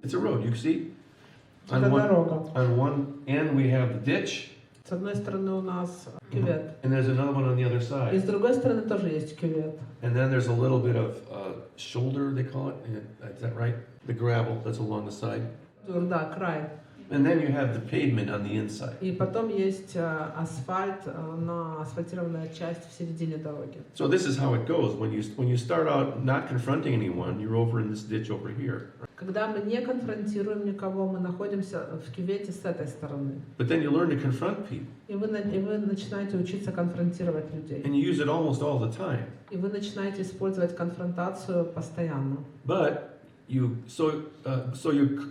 It's a road, you see? Это дорога. On one end we have the ditch, С одной стороны у нас кювет, and there's another one on the other и side. с другой стороны тоже есть кювет. And then there's a little bit of shoulder, they call it. Is that right? The gravel that's along the side. Да, край. And then you have the pavement on the inside. И потом есть асфальт, асфальтированная часть в середине дороги. So this is how it goes. When you start out not confronting anyone, you're over in this ditch over here. Когда мы не конфронтируем никого, мы находимся в кювете с этой стороны. But then you learn to confront people. И вы начинаете учиться конфронтировать людей. And you use it almost all the time. И вы начинаете использовать конфронтацию постоянно. But you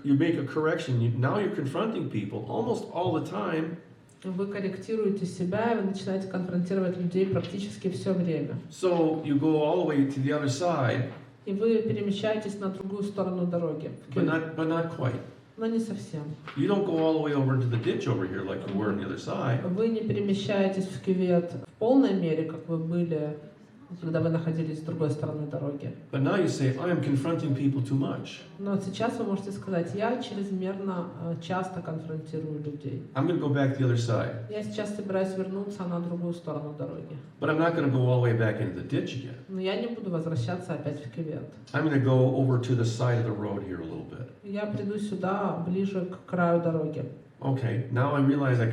make a correction. Now you're confronting people almost all the time. Вы корректируете себя, и вы начинаете конфронтировать людей практически все время. So you go all the way to the other side. И вы перемещаетесь на другую сторону дороги. But not quite. Но не совсем. You don't go all the way over into the ditch over here like you were on the other side. Вы не перемещаетесь в кювет в полной мере, как вы были, когда вы находились с другой стороны дороги. But now you say, I am confronting people too much. Но сейчас вы можете сказать, я чрезмерно часто конфронтирую людей. I'm going to go back to the other side. Я сейчас собираюсь вернуться на другую сторону дороги. But I'm not going to go all the way back into the ditch again. Но я не буду возвращаться опять в кювет. I'm going to go over to the side of the road here a little bit. Я приду сюда, ближе к краю дороги. Okay, now I realize I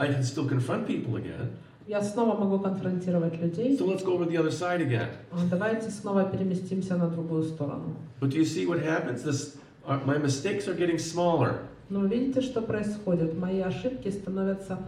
can still confront people again. Я снова могу конфронтировать людей. So let's go over to the other side again. Давайте снова переместимся на другую сторону. But do you see what happens? My mistakes are getting smaller. Но вы видите, что происходит? Мои ошибки становятся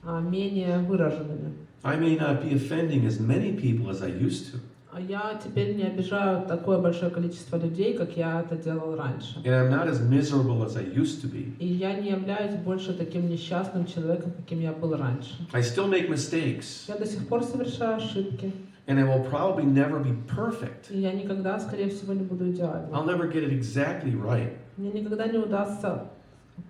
менее выраженными. I may not be offending as many people as I used to. Я теперь не обижаю такое большое количество людей, как я это делал раньше. And I'm not as miserable as I used to be. И я не являюсь больше таким несчастным человеком, каким я был раньше. I still make mistakes. Я до сих пор совершаю ошибки. And I will probably never be perfect. И я никогда, скорее всего, не буду идеальным. I'll never get it exactly right. Мне никогда не удастся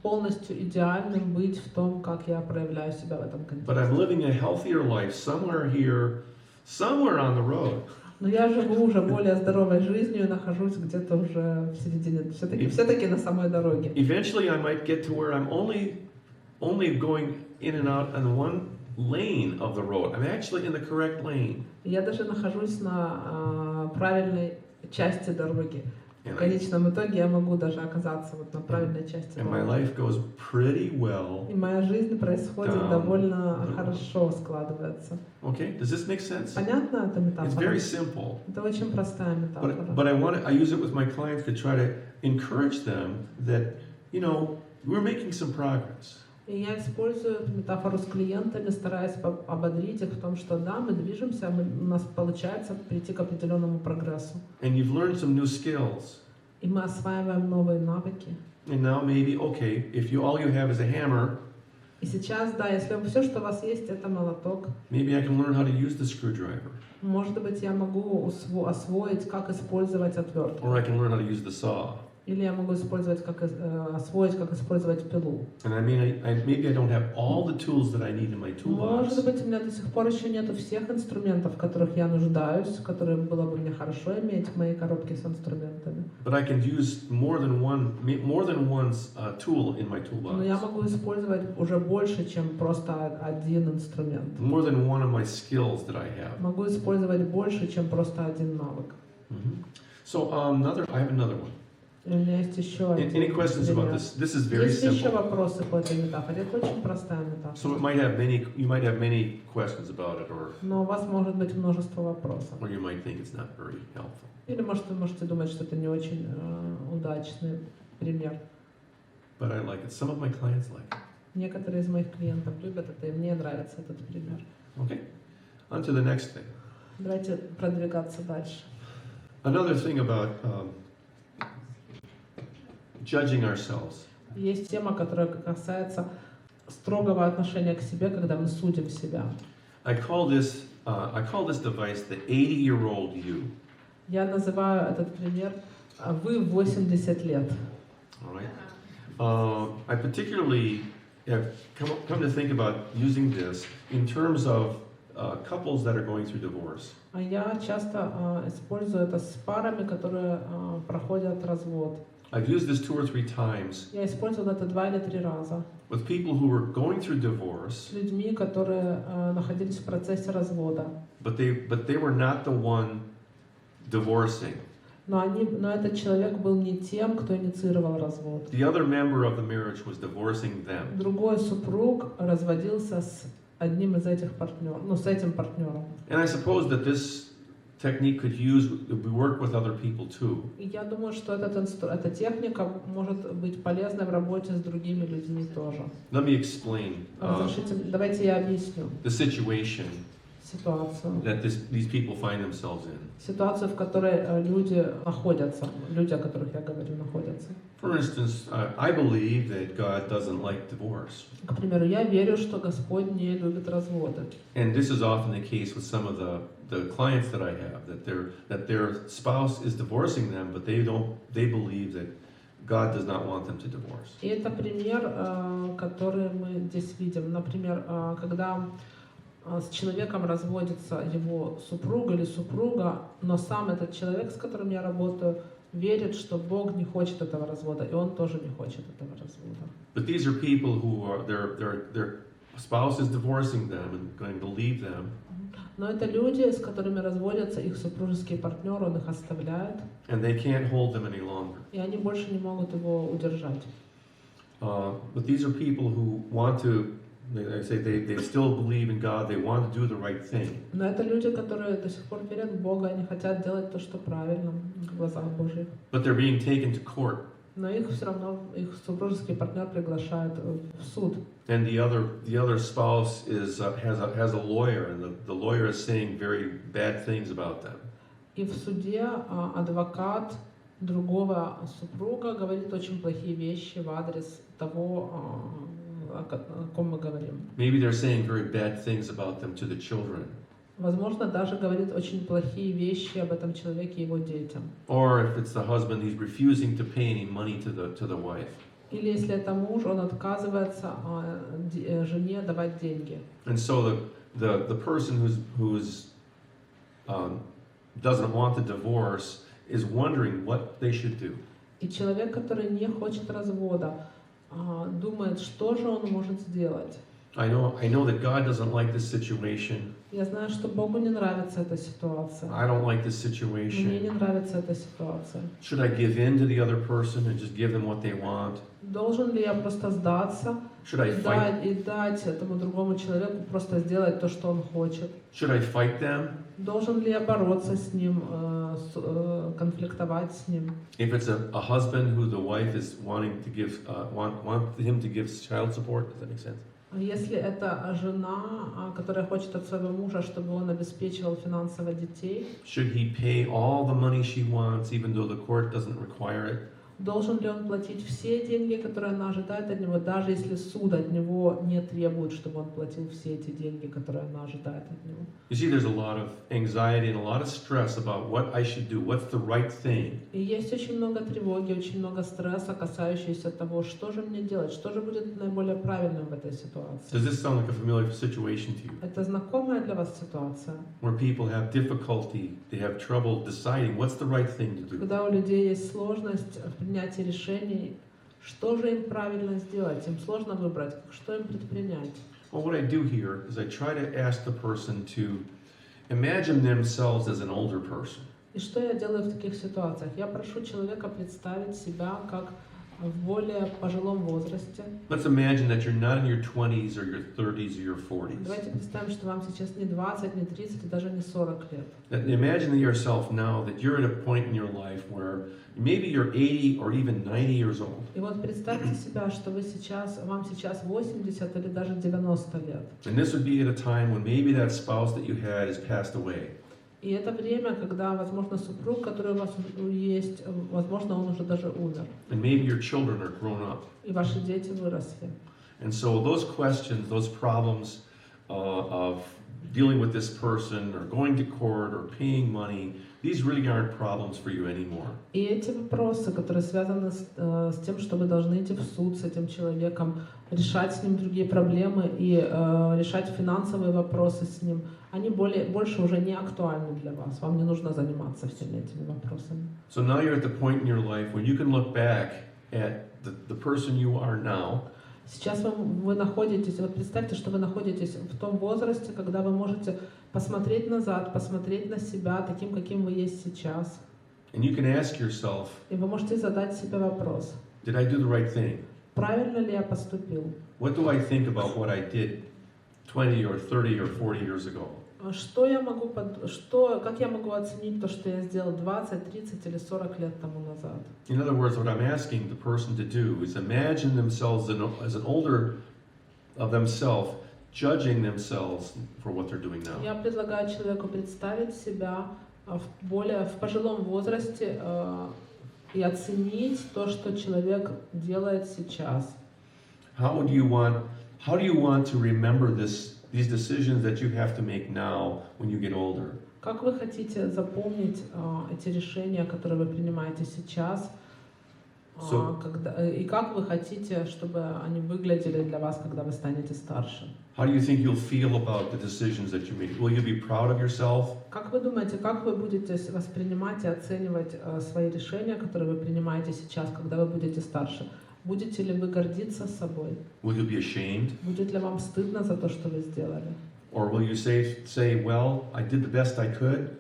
полностью идеальным быть в том, как я проявляю себя в этом But контексте. I'm living a healthier life somewhere here, somewhere on the road. Но я живу уже более здоровой жизнью и нахожусь где-то уже в середине, все-таки на самой дороге. Eventually I might get to where I'm only going in and out on one lane of the road. I'm actually in the correct lane. Я даже нахожусь на правильной части дороги. В конечном итоге я могу даже оказаться вот на правильной части And my дороги. life goes pretty well. И моя жизнь происходит Down. довольно хорошо, складывается. Okay, does this make sense? Понятно эта It's метафора? very simple. Это очень простая метафора. But I use it with my clients to try to encourage them that, we're making some progress. И я использую эту метафору с клиентами, стараясь ободрить их в том, что да, мы движемся, у нас получается прийти к определенному прогрессу. And you've learned some new skills. И мы осваиваем новые навыки. And now maybe, okay, if all you have is a hammer, И сейчас, да, если все, что у вас есть, это молоток, maybe I can learn how to use the screwdriver. может быть, я могу освоить, как использовать отвертку. Or I can learn how to use the saw. Или я могу освоить, как использовать пилу. And maybe I don't have all the tools that I need in my toolbox. Может быть, у меня до сих пор еще нету всех инструментов, в которых я нуждаюсь, которые было бы мне хорошо иметь в моей коробке с инструментами. But I can use more than one tool in my Но я toolbox. могу использовать уже больше, чем просто один инструмент. More than one of my skills that I have. Могу использовать больше, чем просто один навык. So I have another one. И у меня есть еще один Any questions about пример. this? This is very Есть еще simple. вопросы по этой метафоре? Это очень простая метафора. So you might have many questions about it, Но у вас может быть множество вопросов. or you might think it's not very helpful. Или может вы можете думать, что это не очень удачный пример. But I like it. Some of my clients like it. Некоторые из моих клиентов любят это, и мне нравится этот пример. Okay. On to the next thing. Давайте продвигаться дальше. Another thing about judging ourselves. Есть тема, которая касается строгого отношения к себе, когда мы судим себя. I call this device the 80-year-old you. Я называю этот пример «Вы в 80 лет». All right. I particularly have come to think about using this in terms of couples that are going through divorce. Я часто использую это с парами, которые проходят развод. I've used this 2 or 3 times Я использовал это 2 или 3 раза with people who were going through с divorce, людьми, которые находились в процессе развода. but they were not the one divorcing. Но этот человек был не тем, кто инициировал развод. The other member of the marriage was divorcing them. Другой супруг разводился с одним из этих партнеров, с этим партнером. And I suppose that this technique could be work with other people too. И я думаю, что эта техника может быть полезной в работе с другими людьми тоже. Let me explain Разрешите, давайте я объясню the situation ситуацию. that these people find themselves in. Ситуацию, в которой люди находятся, люди, о которых я говорю, находятся. For instance, I believe that God doesn't like divorce. К примеру, я верю, что Господь не любит разводы. And this is often the case with some of the clients that I have, that their spouse is divorcing them, but they believe that God does not want them to divorce. И это пример, который мы здесь видим. Например, когда с человеком разводится его супруг или супруга, но сам этот человек, с которым я работаю, верит, что Бог не хочет этого развода, и он тоже не хочет этого развода. But these are people who are their spouse is divorcing them and going to leave them. Но это люди, с которыми разводятся их супружеский партнер, он их оставляет, And they can't hold them any longer. и они больше не могут его удержать. But these are people who want to, they say they still believe in God, they want to do the right thing. Но это люди, которые до сих пор верят в Бога, они хотят делать то, что правильно в глазах Божьих. But they're being taken to court. Но их все равно, их супружеский партнер приглашает в суд. And the other spouse has a lawyer, and the lawyer is saying very bad things about them. И в суде адвокат другого супруга говорит очень плохие вещи в адрес того, о ком мы говорим. Maybe they're saying very bad things about them to the children. Возможно, даже говорит очень плохие вещи об этом человеке и его детям. Or if it's the husband, he's refusing to pay any money to the wife. Или если это муж, он отказывается жене давать деньги. And so the person who's doesn't want the divorce is wondering what they should do. И человек, который не хочет развода, думает, что же он может сделать. I know that God doesn't like this situation. Я знаю, что Богу не нравится эта ситуация. I don't like this Мне situation. не нравится эта ситуация. Should I give in to the other person and just give them what they want? Должен ли я просто сдаться Should I fight? и дать этому другому человеку просто сделать то, что он хочет? Should I fight them? Должен ли я бороться с ним, конфликтовать с ним? If it's a husband who the wife is wanting to give want him to give child support, does that make sense? Если это жена, которая хочет от своего мужа, чтобы он обеспечивал финансово детей, Should he pay all the money she wants, even though the court doesn't require it? должен ли он платить все деньги, которые она ожидает от него, даже если суд от него не требует, чтобы он платил все эти деньги, которые она ожидает от него? You see, there's a lot of anxiety and a lot of stress about what I should do, what's the right thing. И есть очень много тревоги, очень много стресса, касающегося того, что же мне делать, что же будет наиболее правильным в этой ситуации. Does this sound like a familiar situation to you? Это знакомая для вас ситуация, Where people have difficulty, they have trouble deciding what's the right thing to do. когда у людей есть сложность в принятии решений, что же им правильно сделать, им сложно выбрать, что им предпринять. Well, what I do here is I try to ask the person to imagine themselves as an older person. И что я делаю в таких ситуациях? Я прошу человека представить себя как в более пожилом возрасте. Let's imagine that you're not in your 20s or your 30s or your 40s. Давайте представим, что вам сейчас не 20, не 30 и даже не 40 лет. Imagine yourself now that you're at a point in your life where maybe you're 80 or even 90 years old. И вот представьте себя, что вам сейчас 80 или даже 90 лет. And this would be at a time when maybe that spouse that you had has passed away. И это время, когда, возможно, супруг, который у вас есть, возможно, он уже даже умер. And maybe your children are grown up. И ваши дети выросли. And so those questions, those problems of dealing with this person or going to court or paying money, these really aren't problems for you anymore. И эти вопросы, которые связаны с тем, что вы должны идти в суд с этим человеком, решать с ним другие проблемы и решать финансовые вопросы с ним, они больше уже не актуальны для вас. Вам не нужно заниматься всеми этими вопросами. So now you're at the point in your life when you can look back at the person you are now. Сейчас вы находитесь, вот представьте, что вы находитесь в том возрасте, когда вы можете посмотреть назад, посмотреть на себя таким, каким вы есть сейчас. And you can ask yourself, И вы можете задать себе вопрос: did I do the right thing? правильно ли я поступил? What do I think about what I did 20 or 30 or 40 years ago? Как я могу оценить то, что я сделал 20, 30 или 40 лет тому назад? In other words, what I'm asking the person to do is imagine themselves as an older of themselves, judging themselves for what they're doing now. Я предлагаю человеку представить себя в пожилом возрасте и оценить то, что человек делает сейчас. How do you want to remember these decisions that you have to make now when you get older? Как вы хотите запомнить эти решения, которые вы принимаете сейчас, и как вы хотите, чтобы они выглядели для вас, когда вы станете старше? How do you think you'll feel about the decisions that you make? Will you be proud of yourself? Как вы думаете, как вы будете воспринимать и оценивать свои решения, которые вы принимаете сейчас, когда вы будете старше? Будете ли вы гордиться собой? Will you be ashamed? Будет ли вам стыдно за то, что вы сделали? Or will you say, well, I did the best I could?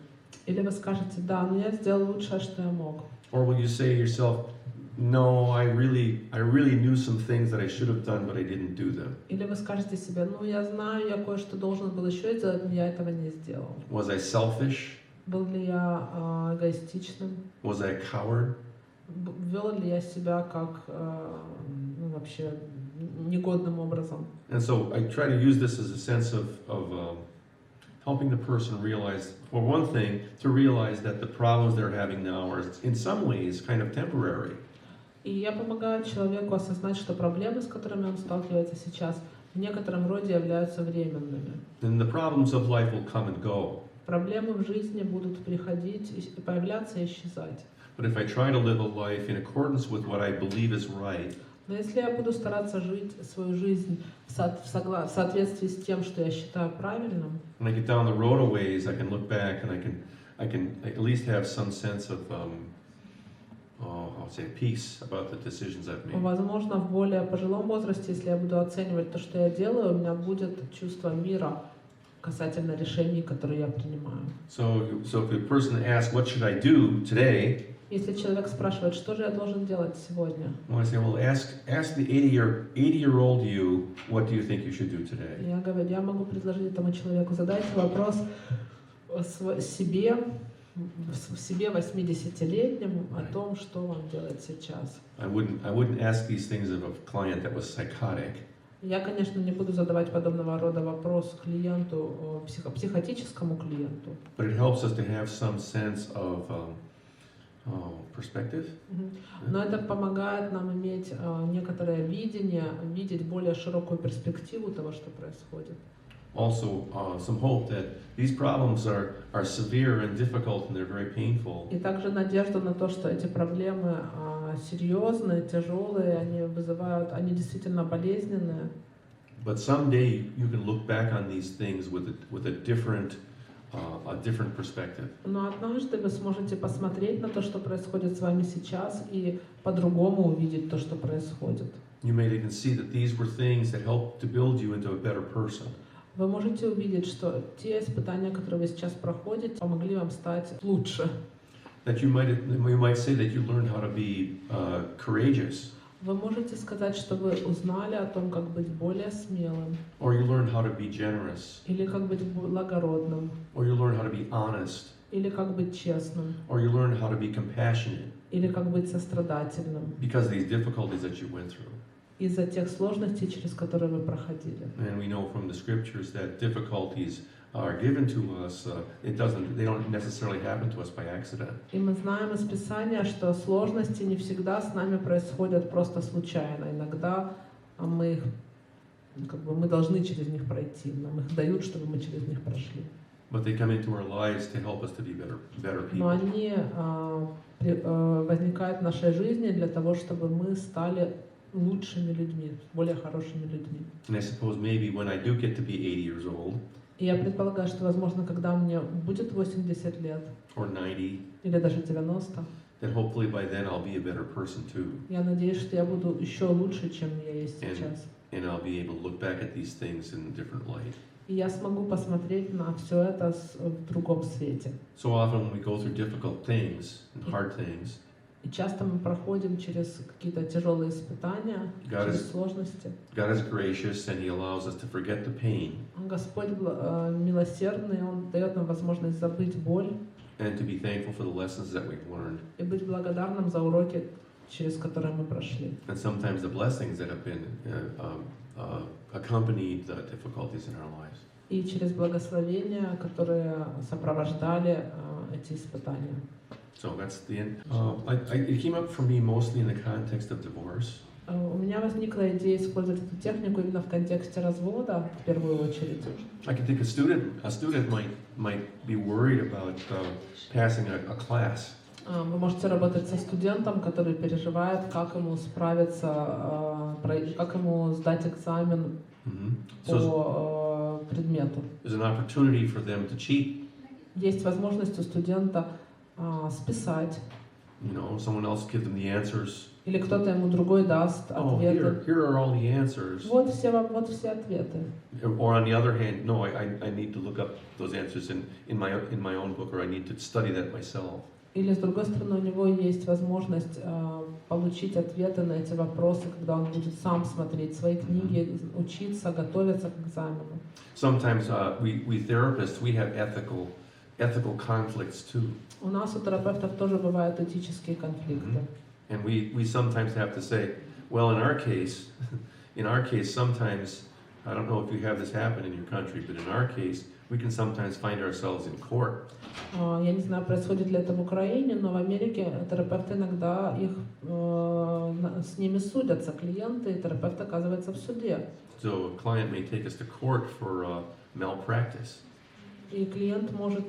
Или вы скажете: да, но я сделал лучшее, что я мог? Or will you say to yourself, no, I really knew some things that I should have done, but I didn't do them? Или вы скажете себе: ну, я знаю, я кое-что должен был еще сделать, но я этого не сделал. Was I selfish? Был ли я эгоистичным? Was I a coward? Вел ли я себя как вообще негодным образом? And so I try to use this as a sense of helping the person realize, for one thing, to realize that the problems they're having now are in some ways kind of temporary. И я помогаю человеку осознать, что проблемы, с которыми он сталкивается сейчас, в некотором роде являются временными. And the problems of life will come and go. Проблемы в жизни будут приходить, появляться и исчезать. But if I try to live a life in accordance with what I believe is right, Но если я буду стараться жить свою жизнь в соответствии с тем, что я считаю правильным, when I get down the road a ways, I can look back and I can at least have some sense of I'll say peace about the decisions I've made. возможно, в более пожилом возрасте, если я буду оценивать то, что я делаю, у меня будет чувство мира касательно решений, которые я принимаю. So if a person asks, what should I do today? Если человек спрашивает, что же я должен делать сегодня, I want to say, well, ask the 80-year-old you, what do you think you should do today? я могу предложить этому человеку: задайте вопрос себе 80-летнему о том, что вам делать сейчас. I wouldn't ask these things of a client that was psychotic. Я, конечно, не буду задавать подобного рода вопрос клиенту, психотическому клиенту. But it helps us to have some sense of perspective. Но это помогает нам иметь некоторое видение, видеть более широкую перспективу того, что происходит. Also, some hope that these problems are severe and difficult and they're very painful. И также надежда на то, что эти проблемы серьезные, тяжелые, они действительно болезненные. But someday you can look back on these things with a different perspective. Но однажды вы сможете посмотреть на то, что происходит с вами сейчас, и по-другому увидеть то, что происходит. You may even see that these were things that helped to build you into a better person. Вы можете увидеть, что те испытания, которые вы сейчас проходите, помогли вам стать лучше. That you might say that you learned how to be courageous. Вы можете сказать, что вы узнали о том, как быть более смелым, Or you learned how to be generous. или как быть благородным, Or you learned how to be honest. или как быть честным, Or you learned how to be compassionate или как быть сострадательным because of these difficulties that you went through. из-за тех сложностей, через которые вы проходили. And we know from the scriptures that difficulties are given to us. They don't necessarily happen to us by accident. И мы знаем из Писания, что сложности не всегда с нами происходят просто случайно. Иногда мы должны через них пройти. Нам их дают, чтобы мы через них прошли. But they come into our lives to help us to be better Но people. они возникают в нашей жизни для того, чтобы мы стали лучшими людьми, более хорошими людьми. And I suppose maybe when I do get to be 80 years old, И я предполагаю, что, возможно, когда мне будет 80 лет, or 90, или даже 90, that hopefully by then I'll be a better person too. я надеюсь, что я буду еще лучше, чем я есть сейчас. And I'll be able to look back at these things in a different light. И я смогу посмотреть на все это в другом свете. So often when we go through difficult things and hard things, И часто мы проходим через какие-то тяжелые испытания, God через is- сложности. God is gracious and He allows us to forget the pain Господь милосердный, Он дает нам возможность забыть боль and to be thankful for the lessons that we've learned. и быть благодарным за уроки, через которые мы прошли. And sometimes the blessings that have been accompanied the difficulties in our lives. И через благословения, которые сопровождали эти испытания. So that's the end. It came up for me mostly in the context of divorce. У меня возникла идея использовать эту технику именно в контексте развода, в первую очередь. I can think a student might be worried about passing a class. Вы можете работать со студентом, который переживает, как ему справиться, как ему сдать экзамен So по предмету. there's an opportunity for them to cheat. Есть возможность у студента списать, Someone else give them the answers. или кто-то ему другой даст Oh, ответы. here are all the answers. Вот все ответы. Or on the other hand, no, I need to look up those answers in my own book, or I need to study that myself. Или, с другой стороны, у него есть возможность получить ответы на эти вопросы, когда он будет сам смотреть свои книги, учиться, готовиться к экзамену. Sometimes we therapists, we have ethical conflicts too. У нас, у терапевтов, тоже бывают этические конфликты. And we sometimes have to say, well, in our case, sometimes, I don't know if you have this happen in your country, but in our case, we can sometimes find ourselves in court. Я не знаю, происходит ли это в Украине, но в Америке терапевты иногда с ними судятся, клиенты, и терапевт оказывается в суде. So a client may take us to court for malpractice. И клиент может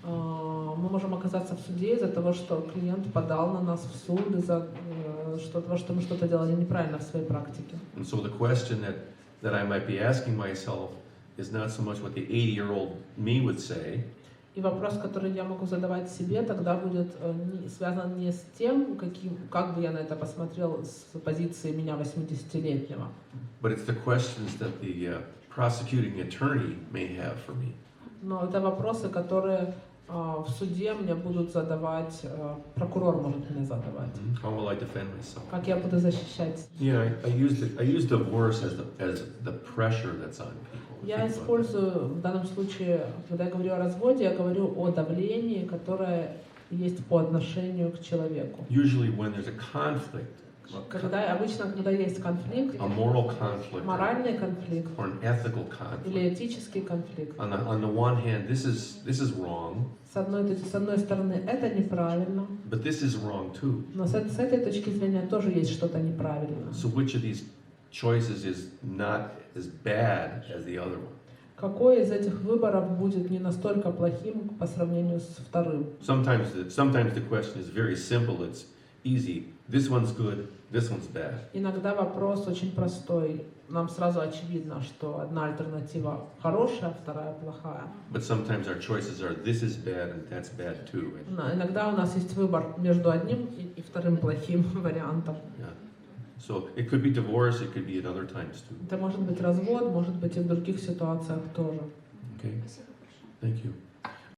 мы можем оказаться в суде из-за того, что клиент подал на нас в суд из-за того, что мы что-то делали неправильно в своей практике. And so the question that I might be asking myself is not so much what the 80-year-old me would say. И вопрос, который я могу задавать себе, тогда будет связан не с тем, как бы я на это посмотрел с позиции меня 80-летнего. But it's the questions that the prosecuting attorney may have for me. Но это вопросы, которые в суде мне будут задавать, прокурор может мне задавать. How will I defend myself? Как я буду защищать? Yeah, I use divorce as the pressure that's on people. Я использую в данном случае, когда я говорю о разводе, я говорю о давлении, которое есть по отношению к человеку. Usually when there's a conflict, Обычно, когда есть конфликт, a moral conflict, моральный конфликт or an ethical conflict. или этический конфликт. On the one hand, this is wrong, С одной стороны, это неправильно, but this is wrong too. но с этой точки зрения тоже есть что-то неправильно. So which of these choices is not as bad as the other one? Какой из этих выборов будет не настолько плохим по сравнению с вторым? Sometimes the question is very simple. It's easy. This one's good. This one's bad. Иногда вопрос очень простой. Нам сразу очевидно, что одна альтернатива хорошая, вторая плохая. But sometimes our choices are this is bad and that's bad too. Но иногда у нас есть выбор между одним и вторым плохим вариантом. Yeah. So it could be divorce. It could be at other times too. Это может быть развод, может быть и в других ситуациях тоже. Okay. Thank you.